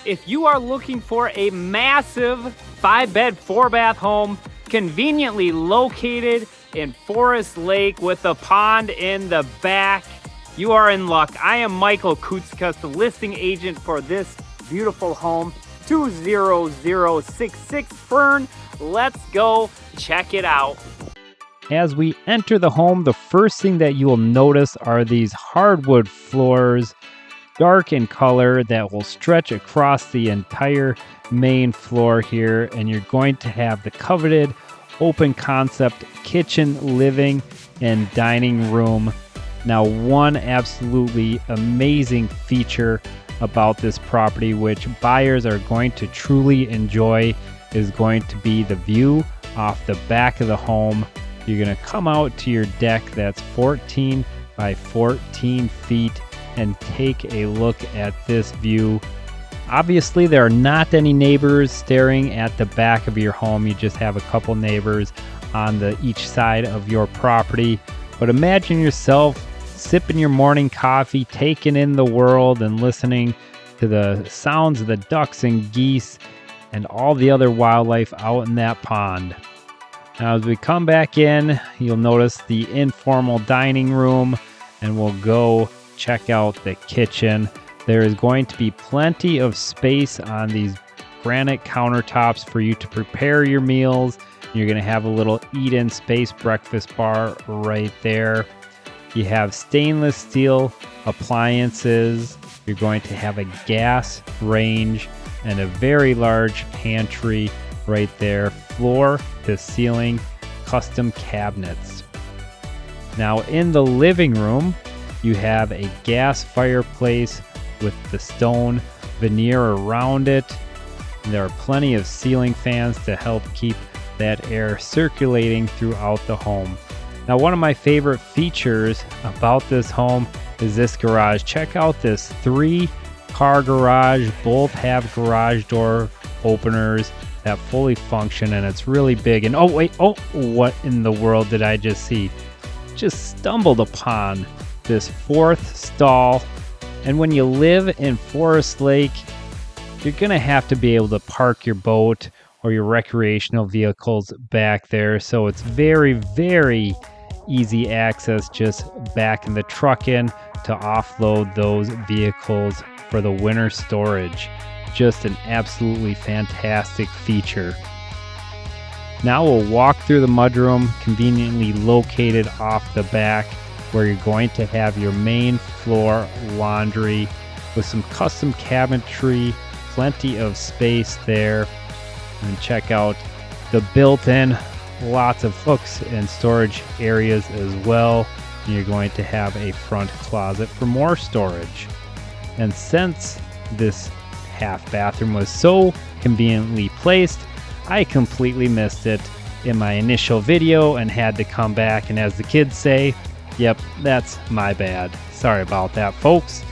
If you are looking for a massive 5-bed, 4-bath home conveniently located in Forest Lake with a pond in the back, you are in luck. I am Michael Kootsikas, the listing agent for this beautiful home, 20066 Fern. Let's go check it out. As we enter the home, the first thing that you will notice are these hardwood floors, dark in color, that will stretch across the entire main floor here, and you're going to have the coveted open concept kitchen, living, and dining room. Now, one absolutely amazing feature about this property, which buyers are going to truly enjoy, is going to be the view off the back of the home. You're going to come out to your deck that's 14 by 14 feet and take a look at this view. Obviously, there are not any neighbors staring at the back of your home. You just have a couple neighbors on each side of your property. But imagine yourself sipping your morning coffee, taking in the world and listening to the sounds of the ducks and geese and all the other wildlife out in that pond. Now, as we come back in, you'll notice the informal dining room, and we'll go check out the kitchen. There is going to be plenty of space on these granite countertops for you to prepare your meals. You're going to have a little eat-in space breakfast bar right there. You have stainless steel appliances. You're going to have a gas range and a very large pantry right there, floor to ceiling custom cabinets. Now, in the living room, you have a gas fireplace with the stone veneer around it. There are plenty of ceiling fans to help keep that air circulating throughout the home. Now, one of my favorite features about this home is this garage. Check out this 3-car garage. Both have garage door openers that fully function, and it's really big. And what in the world did I just see? Just stumbled upon this 4th stall. And when you live in Forest Lake, you're gonna have to be able to park your boat or your recreational vehicles back there. So it's very, very easy access just backing the truck in to offload those vehicles for the winter storage. Just an absolutely fantastic feature. Now we'll walk through the mudroom, conveniently located off the back, where you're going to have your main floor laundry with some custom cabinetry, plenty of space there. And check out the built-in, lots of hooks and storage areas as well. And you're going to have a front closet for more storage. And since this half bathroom was so conveniently placed, I completely missed it in my initial video and had to come back, and as the kids say, yep, that's my bad. Sorry about that, folks.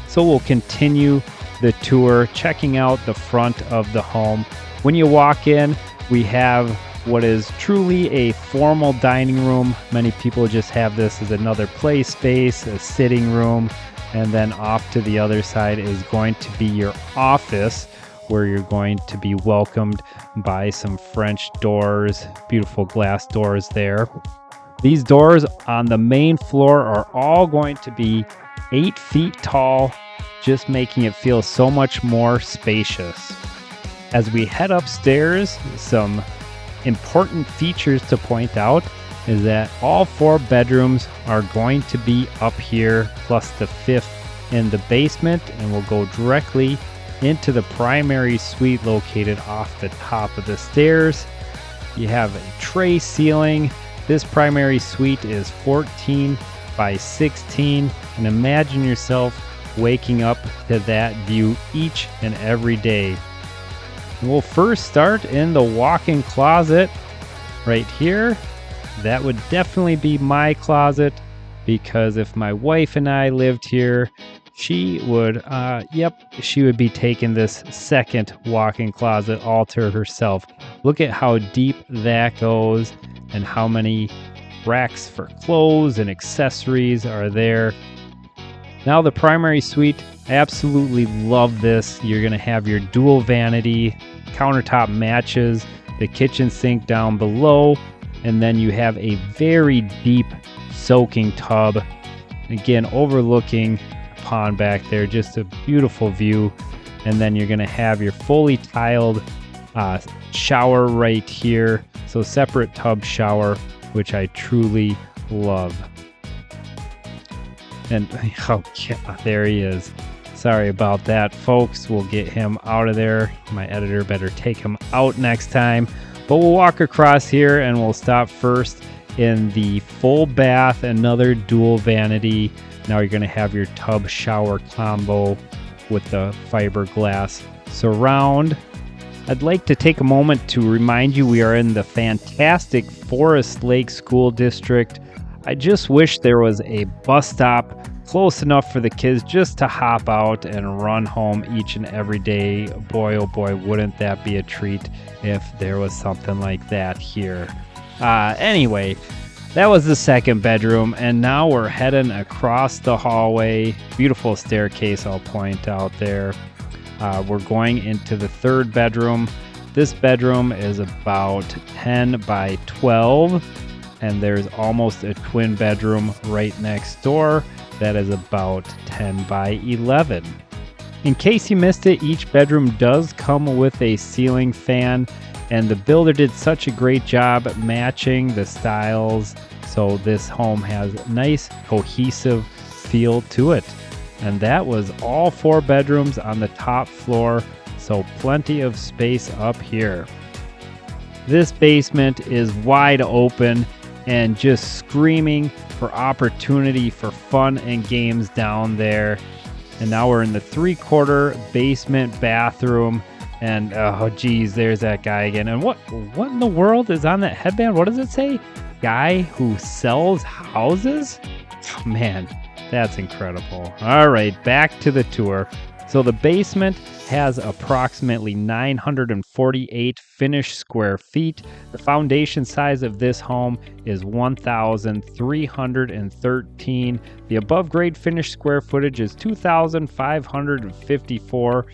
So we'll continue the tour, checking out the front of the home. When you walk in, we have what is truly a formal dining room. Many people just have this as another play space, a sitting room, and then off to the other side is going to be your office, where you're going to be welcomed by some French doors, beautiful glass doors there. These doors on the main floor are all going to be 8 feet tall, just making it feel so much more spacious. As we head upstairs, some important features to point out is that all 4 bedrooms are going to be up here, plus the 5th in the basement, and we'll go directly into the primary suite located off the top of the stairs. You have a tray ceiling. This primary suite is 14 by 16, and imagine yourself waking up to that view each and every day. We'll first start in the walk-in closet right here. That would definitely be my closet, because if my wife and I lived here, she would be taking this second walk-in closet all to herself. Look at how deep that goes and how many racks for clothes and accessories are there. Now the primary suite I absolutely love this. You're going to have your dual vanity, countertop matches, the kitchen sink down below, and then you have a very deep soaking tub. Again, overlooking the pond back there, just a beautiful view. And then you're going to have your fully tiled shower right here. So separate tub shower, which I truly love. And oh yeah, there he is. Sorry about that, folks. We'll get him out of there. My editor better take him out next time. But we'll walk across here and we'll stop first in the full bath, another dual vanity. Now you're going to have your tub shower combo with the fiberglass surround. I'd like to take a moment to remind you we are in the fantastic Forest Lake School District. I just wish there was a bus stop close enough for the kids just to hop out and run home each and every day. Boy, oh boy, wouldn't that be a treat if there was something like that here. Anyway, that was the second bedroom, and now we're heading across the hallway. Beautiful staircase, I'll point out there. We're going into the third bedroom. This bedroom is about 10 by 12, and there's almost a twin bedroom right next door that is about 10 by 11. In case you missed it, each bedroom does come with a ceiling fan, and the builder did such a great job matching the styles, so this home has a nice cohesive feel to it. And that was all 4 bedrooms on the top floor, so plenty of space up here. This basement is wide open and just screaming for opportunity for fun and games down there. And now we're in the 3/4 basement bathroom, and oh geez, there's that guy again. And what in the world is on that headband? What does it say? Guy who sells houses? Oh, man, that's incredible. All right, back to the tour. So the basement has approximately 948 finished square feet. The foundation size of this home is 1,313. The above grade finished square footage is 2,554,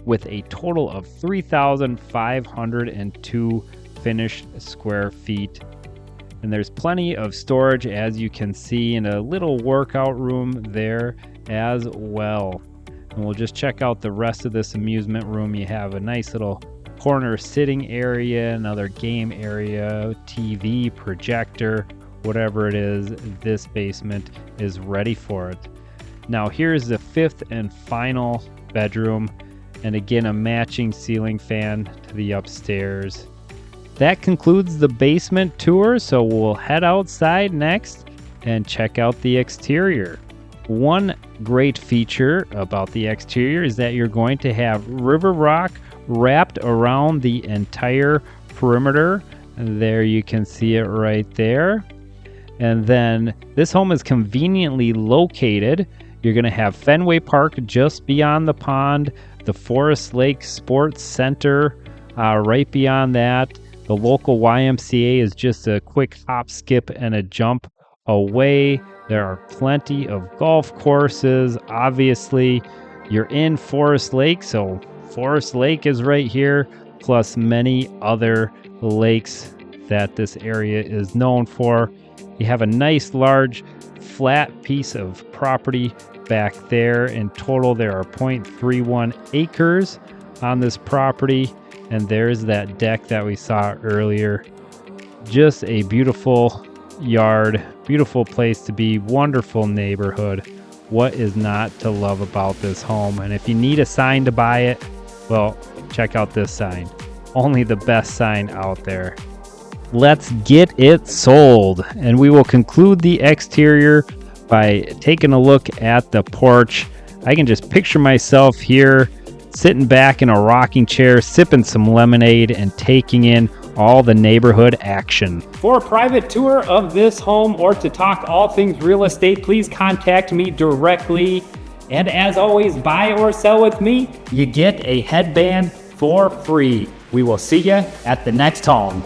with a total of 3,502 finished square feet. And there's plenty of storage, as you can see, in a little workout room there as well. And we'll just check out the rest of this amusement room. You have a nice little corner sitting area, another game area, TV, projector, whatever it is, this basement is ready for it. Now here's the 5th and final bedroom, and again a matching ceiling fan to the upstairs. That concludes the basement tour, so we'll head outside next and check out the exterior. One great feature about the exterior is that you're going to have river rock wrapped around the entire perimeter. And there you can see it right there. And then this home is conveniently located. You're going to have Fenway Park just beyond the pond, the Forest Lake Sports Center right beyond that. The local YMCA is just a quick hop, skip, and a jump away. There are plenty of golf courses. Obviously, you're in Forest Lake, so Forest Lake is right here, plus many other lakes that this area is known for. You have a nice, large, flat piece of property back there. In total, there are 0.31 acres on this property, and there's that deck that we saw earlier. Just a beautiful yard, beautiful place to be, wonderful neighborhood. What is not to love about this home? And if you need a sign to buy it, well, check out this sign. Only the best sign out there. Let's get it sold. And we will conclude the exterior by taking a look at the porch. I can just picture myself here sitting back in a rocking chair, sipping some lemonade and taking in all the neighborhood action. For a private tour of this home or to talk all things real estate, please contact me directly. And as always, buy or sell with me, you get a headband for free. We will see you at the next home.